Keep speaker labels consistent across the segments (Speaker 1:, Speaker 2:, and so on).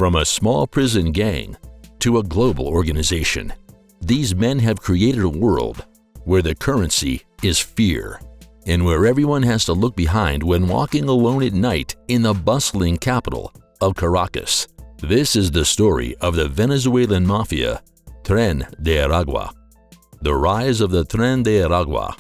Speaker 1: From a small prison gang to a global organization, these men have created a world where the currency is fear, and where everyone has to look behind when walking alone at night in the bustling capital of Caracas. This is the story of the Venezuelan Mafia, Tren de Aragua. The rise of the Tren de Aragua.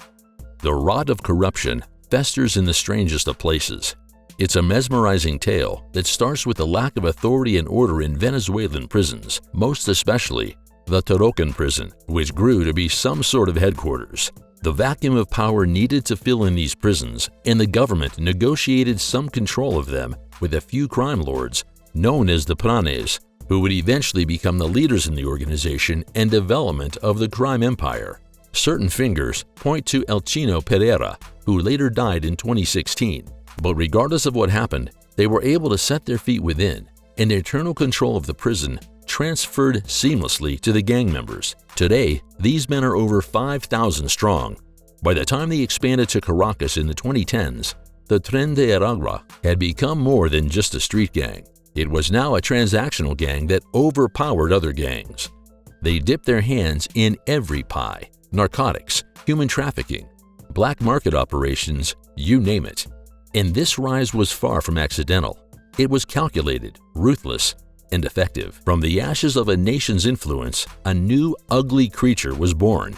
Speaker 1: The rot of corruption festers in the strangest of places. It's a mesmerizing tale that starts with the lack of authority and order in Venezuelan prisons, most especially the Torocan prison, which grew to be some sort of headquarters. The vacuum of power needed to fill in these prisons, and the government negotiated some control of them with a few crime lords, known as the Pranes, who would eventually become the leaders in the organization and development of the crime empire. Certain fingers point to El Chino Pereira, who later died in 2016. But regardless of what happened, they were able to set their feet within, and internal control of the prison transferred seamlessly to the gang members. Today, these men are over 5,000 strong. By the time they expanded to Caracas in the 2010s, the Tren de Aragua had become more than just a street gang. It was now a transactional gang that overpowered other gangs. They dipped their hands in every pie: narcotics, human trafficking, black market operations, you name it. And this rise was far from accidental. It was calculated, ruthless, and effective. From the ashes of a nation's influence, a new, ugly creature was born.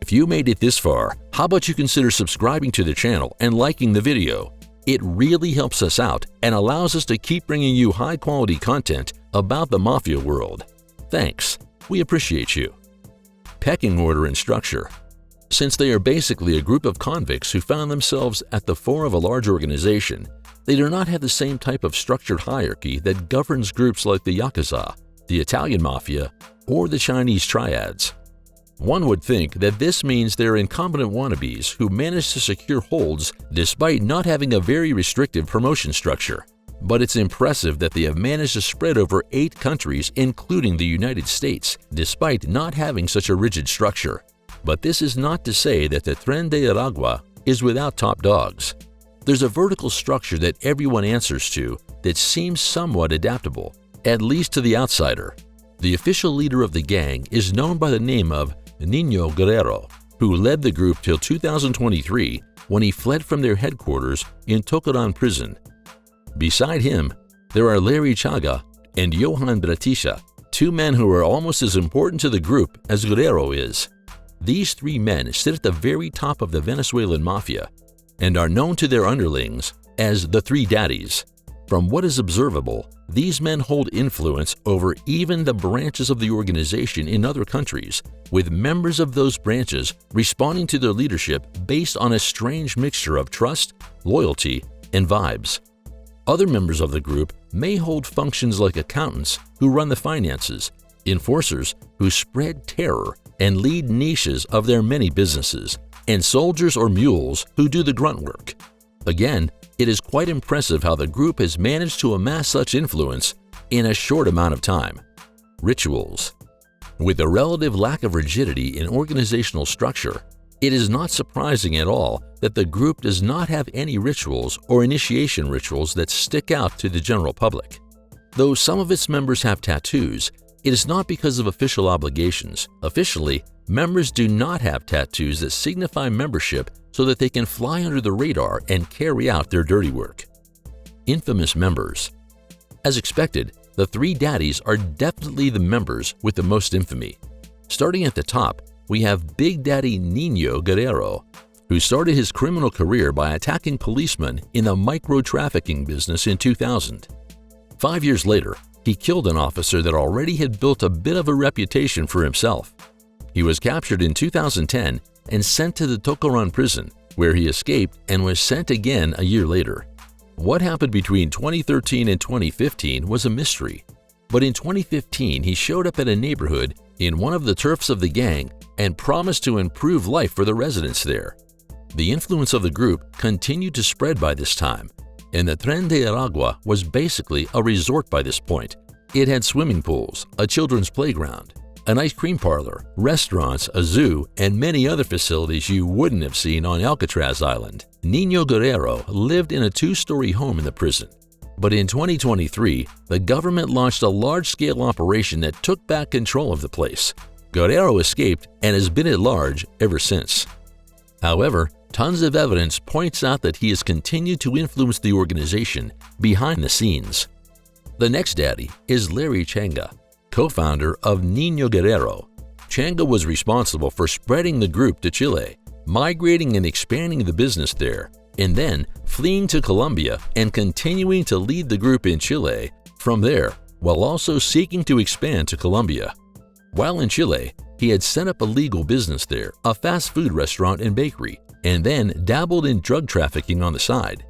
Speaker 1: If you made it this far, how about you consider subscribing to the channel and liking the video? It really helps us out and allows us to keep bringing you high-quality content about the Mafia world. Thanks, we appreciate you. Pecking order and structure. Since they are basically a group of convicts who found themselves at the fore of a large organization, they do not have the same type of structured hierarchy that governs groups like the Yakuza, the Italian Mafia, or the Chinese Triads. One would think that this means they're incompetent wannabes who manage to secure holds despite not having a very restrictive promotion structure. But it's impressive that they have managed to spread over 8 countries, including the United States, despite not having such a rigid structure. But this is not to say that the Tren de Aragua is without top dogs. There's a vertical structure that everyone answers to that seems somewhat adaptable, at least to the outsider. The official leader of the gang is known by the name of Niño Guerrero, who led the group till 2023 when he fled from their headquarters in Tocoran prison. Beside him, there are Larry Chaga and Johan Bratisha, 2 men who are almost as important to the group as Guerrero is. These 3 men sit at the very top of the Venezuelan Mafia and are known to their underlings as the 3 Daddies. From what is observable, these men hold influence over even the branches of the organization in other countries, with members of those branches responding to their leadership based on a strange mixture of trust, loyalty, and vibes. Other members of the group may hold functions like accountants who run the finances, enforcers who spread terror and lead niches of their many businesses, and soldiers or mules who do the grunt work. Again, it is quite impressive how the group has managed to amass such influence in a short amount of time. Rituals. With a relative lack of rigidity in organizational structure, it is not surprising at all that the group does not have any rituals or initiation rituals that stick out to the general public. Though some of its members have tattoos, it is not because of official obligations. Officially, members do not have tattoos that signify membership so that they can fly under the radar and carry out their dirty work. Infamous members. As expected, the 3 Daddies are definitely the members with the most infamy. Starting at the top, we have Big Daddy Niño Guerrero, who started his criminal career by attacking policemen in the micro-trafficking business in 2000. 5 years later, he killed an officer that already had built a bit of a reputation for himself. He was captured in 2010 and sent to the Tocoran prison, where he escaped and was sent again a year later. What happened between 2013 and 2015 was a mystery, but in 2015 he showed up at a neighborhood in one of the turfs of the gang and promised to improve life for the residents there. The influence of the group continued to spread by this time, and the Tren de Aragua was basically a resort by this point. It had swimming pools, a children's playground, an ice cream parlor, restaurants, a zoo, and many other facilities you wouldn't have seen on Alcatraz Island. Niño Guerrero lived in a 2-story home in the prison. But in 2023, the government launched a large-scale operation that took back control of the place. Guerrero escaped and has been at large ever since. However, tons of evidence points out that he has continued to influence the organization behind the scenes. The next daddy is Larry Changa, co-founder of Niño Guerrero. Changa was responsible for spreading the group to Chile, migrating and expanding the business there, and then fleeing to Colombia and continuing to lead the group in Chile from there, while also seeking to expand to Colombia. While in Chile, he had set up a legal business there, a fast food restaurant and bakery, and then dabbled in drug trafficking on the side.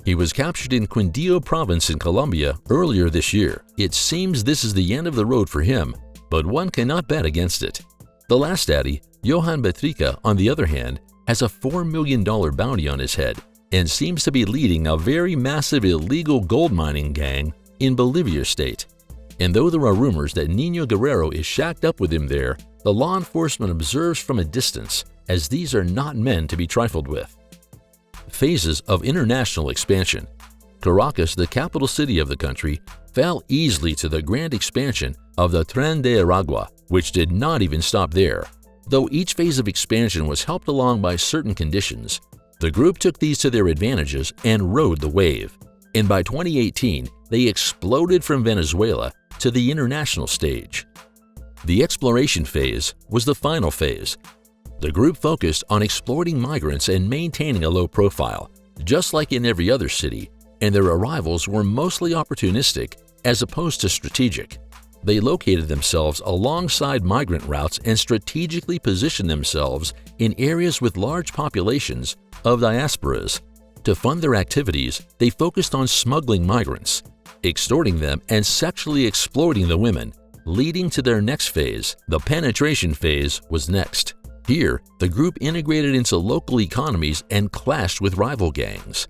Speaker 1: He was captured in Quindío province in Colombia earlier this year. It seems this is the end of the road for him, but one cannot bet against it. The last daddy, Johan Betrica, on the other hand, has a $4 million bounty on his head and seems to be leading a very massive illegal gold mining gang in Bolivia state. And though there are rumors that Niño Guerrero is shacked up with him there, the law enforcement observes from a distance, as these are not men to be trifled with. Phases of international expansion. Caracas, the capital city of the country, fell easily to the grand expansion of the Tren de Aragua, which did not even stop there. Though each phase of expansion was helped along by certain conditions, the group took these to their advantages and rode the wave. And by 2018, they exploded from Venezuela to the international stage. The exploration phase was the final phase. The group focused on exploiting migrants and maintaining a low profile, just like in every other city, and their arrivals were mostly opportunistic as opposed to strategic. They located themselves alongside migrant routes and strategically positioned themselves in areas with large populations of diasporas. To fund their activities, they focused on smuggling migrants, extorting them, and sexually exploiting the women, leading to their next phase. The penetration phase was next. Here, the group integrated into local economies and clashed with rival gangs.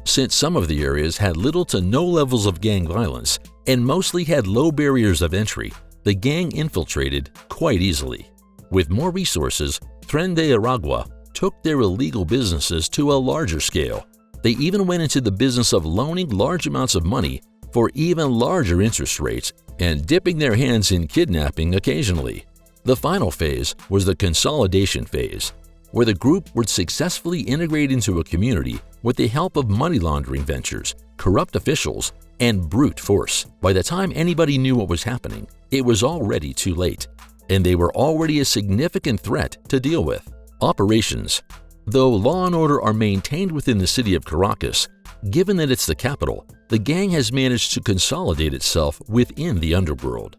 Speaker 1: Since some of the areas had little to no levels of gang violence and mostly had low barriers of entry, the gang infiltrated quite easily. With more resources, Tren de Aragua took their illegal businesses to a larger scale. They even went into the business of loaning large amounts of money for even larger interest rates and dipping their hands in kidnapping occasionally. The final phase was the consolidation phase, where the group would successfully integrate into a community with the help of money laundering ventures, corrupt officials, and brute force. By the time anybody knew what was happening, it was already too late, and they were already a significant threat to deal with. Operations. Though law and order are maintained within the city of Caracas, given that it's the capital, the gang has managed to consolidate itself within the underworld.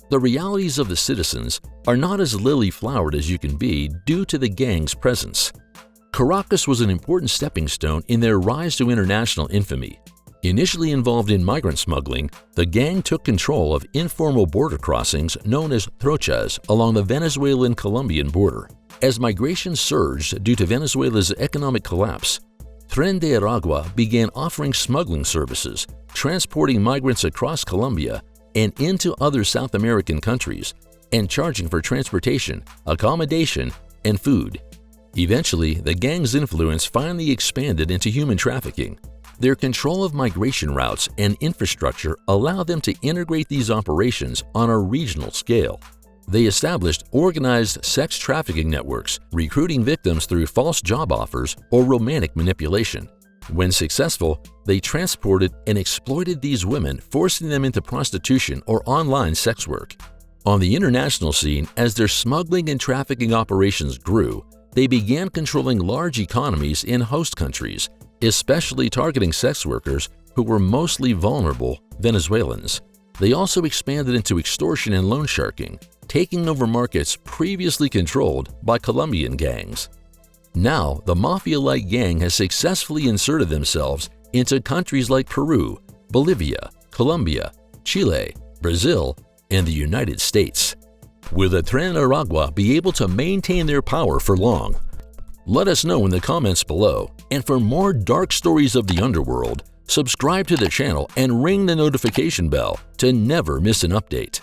Speaker 1: The realities of the citizens are not as lily-flowered as you can be due to the gang's presence. Caracas was an important stepping stone in their rise to international infamy. Initially involved in migrant smuggling, the gang took control of informal border crossings known as trochas along the Venezuelan-Colombian border. As migration surged due to Venezuela's economic collapse, Tren de Aragua began offering smuggling services, transporting migrants across Colombia and into other South American countries, and charging for transportation, accommodation, and food. Eventually, the gang's influence finally expanded into human trafficking. Their control of migration routes and infrastructure allowed them to integrate these operations on a regional scale. They established organized sex trafficking networks, recruiting victims through false job offers or romantic manipulation. When successful, they transported and exploited these women, forcing them into prostitution or online sex work. On the international scene, as their smuggling and trafficking operations grew, they began controlling large economies in host countries, especially targeting sex workers who were mostly vulnerable Venezuelans. They also expanded into extortion and loan sharking, taking over markets previously controlled by Colombian gangs. Now, the Mafia-like gang has successfully inserted themselves into countries like Peru, Bolivia, Colombia, Chile, Brazil, and the United States. Will the Tren de Aragua be able to maintain their power for long? Let us know in the comments below. And for more dark stories of the underworld, subscribe to the channel and ring the notification bell to never miss an update.